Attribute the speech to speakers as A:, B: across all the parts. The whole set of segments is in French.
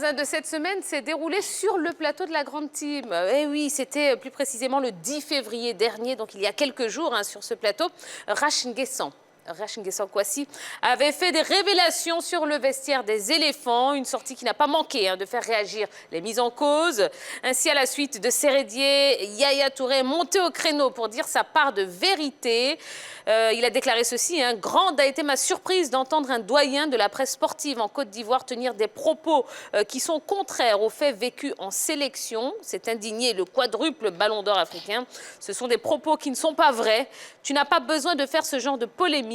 A: buzz de cette semaine s'est déroulé sur le plateau de la Grande Team. Eh oui, c'était plus précisément le 10 février dernier, donc il y a quelques jours, sur ce plateau. Rach Nguessan Kwasi avait fait des révélations sur le vestiaire des éléphants, une sortie qui n'a pas manqué de faire réagir les mises en cause. Ainsi, à la suite de Sérédier, Yaya Touré est monté au créneau pour dire sa part de vérité. Il a déclaré ceci, grande a été ma surprise d'entendre un doyen de la presse sportive en Côte d'Ivoire tenir des propos qui sont contraires aux faits vécus en sélection. C'est indigné le quadruple ballon d'or africain. Ce sont des propos qui ne sont pas vrais. Tu n'as pas besoin de faire ce genre de polémique.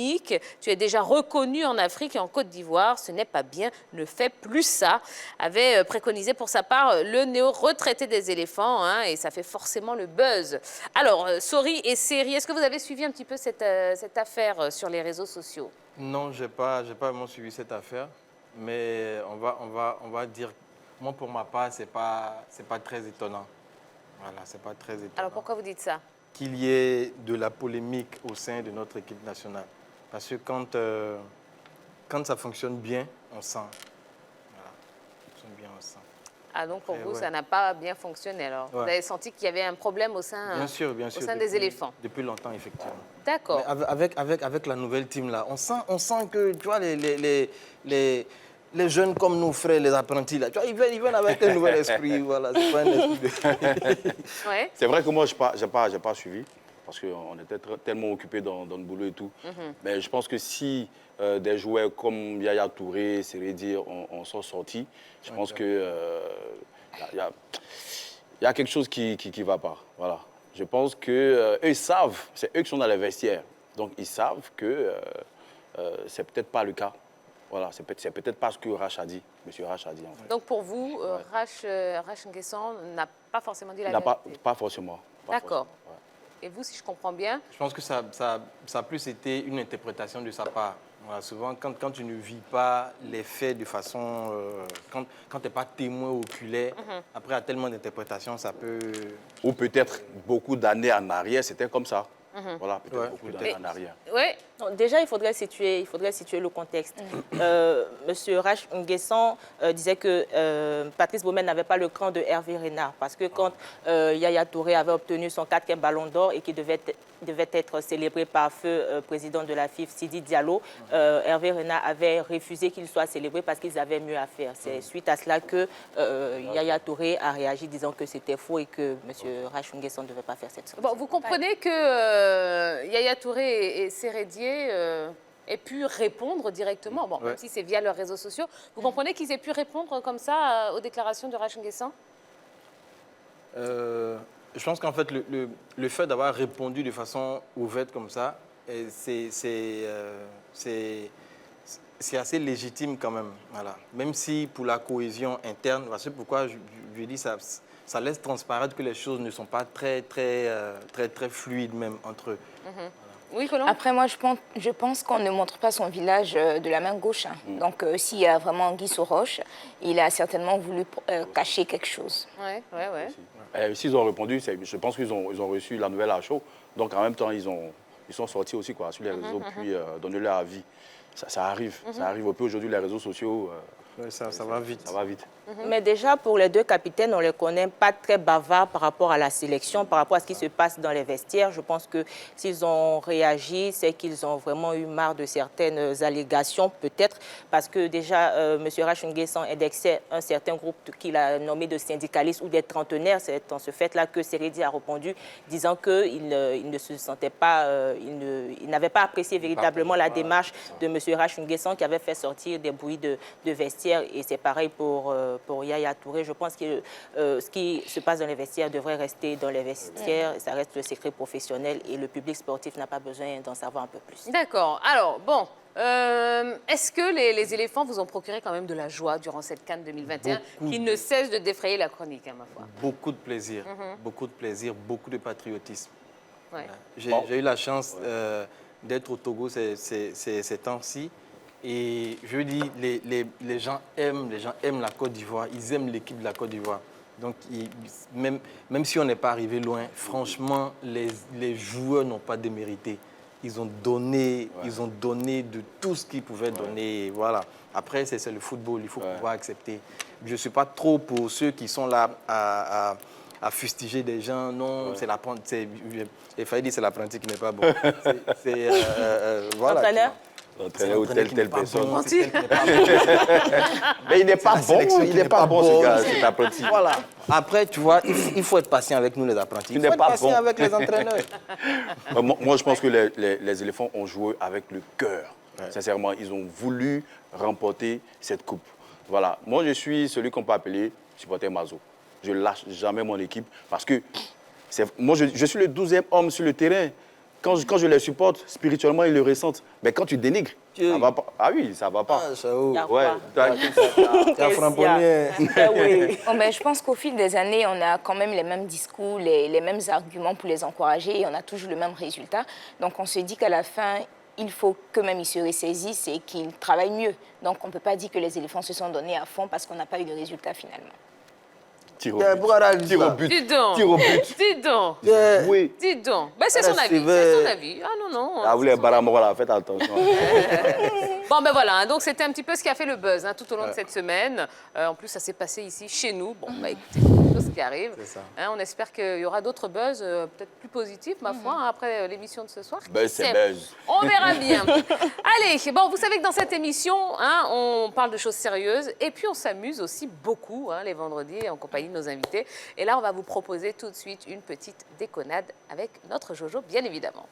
A: Tu es déjà reconnu en Afrique et en Côte d'Ivoire. Ce n'est pas bien. Ne fais plus ça. Avait préconisé pour sa part le néo-retraité des éléphants. Et ça fait forcément le buzz. Alors, Sori et Séri, est-ce que vous avez suivi un petit peu cette affaire sur les réseaux sociaux?
B: Non, j'ai pas vraiment suivi cette affaire. Mais on va dire, moi pour ma part, c'est pas très étonnant. Voilà, c'est pas très étonnant.
A: Alors pourquoi vous dites ça?
B: Qu'il y ait de la polémique au sein de notre équipe nationale. Parce que quand ça fonctionne bien, on sent. Voilà, ça fonctionne bien, on sent.
A: Ah, donc pour vous, ça n'a pas bien fonctionné alors. Vous avez senti qu'il y avait un problème au sein,
B: bien sûr,
A: au sein des éléphants?
B: Depuis longtemps, effectivement.
A: D'accord.
B: Avec la nouvelle team là, on sent que, tu vois, les jeunes comme nos frères, les apprentis là, tu vois, ils viennent avec un nouvel esprit, voilà, c'est pas un esprit de...
A: Ouais.
C: C'est vrai que moi, je n'ai pas suivi, parce qu'on était tellement occupés dans le boulot et tout. Mais je pense que si des joueurs comme Yaya Touré, Sérédier on sont sortis, je pense que y a quelque chose qui ne va pas. Voilà. Je pense qu'eux, ils savent, c'est eux qui sont dans les vestiaires. Donc, ils savent que c'est peut-être pas le cas. Voilà, c'est peut-être pas ce que Rach a dit, M. Rach a dit en fait.
A: Donc pour vous, Rach Nguessan n'a pas forcément dit la vérité?
C: Pas forcément.
A: D'accord. Et vous, si je comprends bien?
B: Je pense que ça a plus été une interprétation de sa part. Voilà, souvent, quand tu ne vis pas les faits de façon... quand tu n'es pas témoin oculaire, après, à tellement d'interprétations, ça peut...
C: Ou peut-être beaucoup d'années en arrière, c'était comme ça. Voilà, peut-être beaucoup d'années en arrière.
A: Oui.
D: Déjà, il faudrait situer le contexte. Monsieur Rach Nguessan disait que Patrice Baumel n'avait pas le cran de Hervé Renard parce que quand Yaya Touré avait obtenu son 4e ballon d'or et qui devait être célébré par feu président de la FIF, Sidi Diallo, Hervé Renard avait refusé qu'il soit célébré parce qu'ils avaient mieux à faire. C'est suite à cela que Yaya Touré a réagi disant que c'était faux et que monsieur Rach Nguessan ne devait pas faire cette sortie.
A: Bon, vous comprenez que Yaya Touré et Sérédier aient pu répondre directement, bon, même si c'est via leurs réseaux sociaux. Vous comprenez qu'ils aient pu répondre comme ça aux déclarations de Rach Nguessan?
B: Je pense qu'en fait, le fait d'avoir répondu de façon ouverte comme ça, c'est assez légitime quand même. Voilà. Même si pour la cohésion interne, c'est pourquoi je dis ça laisse transparaître que les choses ne sont pas très fluides même entre eux.
A: Oui, Colombe.
E: Après, moi, je pense qu'on ne montre pas son village de la main gauche. Donc, s'il y a vraiment Guy Soroche, il a certainement voulu cacher quelque chose.
A: Oui.
C: S'ils ont répondu, je pense qu'ils ont reçu la nouvelle à chaud. Donc, en même temps, ils sont sortis aussi sur les réseaux, puis donné leur avis. Ça arrive. Ça arrive. Puis aujourd'hui, les réseaux sociaux...
B: ça va vite.
C: Ça va vite.
D: Mais déjà, pour les deux capitaines, on ne les connaît pas très bavards par rapport à la sélection, par rapport à ce qui se passe dans les vestiaires. Je pense que s'ils ont réagi, c'est qu'ils ont vraiment eu marre de certaines allégations, peut-être, parce que déjà, M. Rach Nguessan indexait un certain groupe qu'il a nommé de syndicalistes ou des trentenaires. C'est en ce fait-là que Sérédi a répondu, disant qu'il ne se sentait pas, il n'avait pas apprécié véritablement la démarche de M. Rach Nguessan qui avait fait sortir des bruits de vestiaire. Et c'est pareil pour Yaya Touré. Je pense que ce qui se passe dans les vestiaires devrait rester dans les vestiaires. Ça reste le secret professionnel et le public sportif n'a pas besoin d'en savoir un peu plus.
A: D'accord. Alors, bon, est-ce que les éléphants vous ont procuré quand même de la joie durant cette CAN 2021 qui ne cesse de défrayer la chronique, ma foi?
B: Beaucoup de plaisir, beaucoup de patriotisme.
A: Ouais.
B: J'ai eu la chance d'être au Togo ces temps-ci. Et je dis, les gens aiment la Côte d'Ivoire, ils aiment l'équipe de la Côte d'Ivoire. Donc, même si on n'est pas arrivé loin, franchement, les joueurs n'ont pas démérité. ils ont donné de tout ce qu'ils pouvaient donner. Voilà. Après, c'est le football, il faut pouvoir accepter. Je ne suis pas trop pour ceux qui sont là à fustiger des gens. Non, c'est l'apprenti. Il fallait dire c'est l'apprenti qui n'est pas bon. Voilà.
D: Entraîneur?
C: L'entraîneur ou telle personne.
B: Bon,
C: Mais il n'est pas bon, il n'est pas bon, ce gars,
B: c'est
C: cet apprenti.
B: Voilà. Après, tu vois, il faut être patient avec nous, les apprentis. Il faut être patient avec les entraîneurs.
C: Moi, je pense que les éléphants ont joué avec le cœur. Ouais. Sincèrement, ils ont voulu remporter cette coupe. Voilà. Moi, je suis celui qu'on peut appeler supporter Mazo. Je ne lâche jamais mon équipe parce que moi, je suis le 12e homme sur le terrain. Quand je les supporte, spirituellement, ils le ressentent. Mais quand tu dénigres, ça va pas. Ah oui, ça va pas.
B: Ouais. T'as framponné.
E: Oh, mais je pense qu'au fil des années, on a quand même les mêmes discours, les mêmes arguments pour les encourager et on a toujours le même résultat. Donc on se dit qu'à la fin, il faut que même ils se ressaisissent et qu'ils travaillent mieux. Donc on ne peut pas dire que les éléphants se sont donnés à fond parce qu'on n'a pas eu de résultat finalement.
C: Tir au but.
A: Dis donc.
C: Tir au but.
A: Dis donc.
C: Oui.
A: Dis donc. Ben, c'est son avis. C'est son avis. Ah non, non.
C: Ah, vous les Baramora, faites attention.
A: Bon, ben voilà. Hein, donc, c'était un petit peu ce qui a fait le buzz tout au long de cette semaine. En plus, ça s'est passé ici, chez nous. Bon, bah écoutez, c'est quelque chose qui arrive. Hein, on espère qu'il y aura d'autres buzz, peut-être plus positifs, ma foi, après l'émission de ce soir.
C: Buzz, c'est buzz.
A: On verra bien. Allez, bon, vous savez que dans cette émission, on parle de choses sérieuses et puis on s'amuse aussi beaucoup les vendredis en compagnie de nos invités. Et là, on va vous proposer tout de suite une petite déconnade avec notre Jojo, bien évidemment.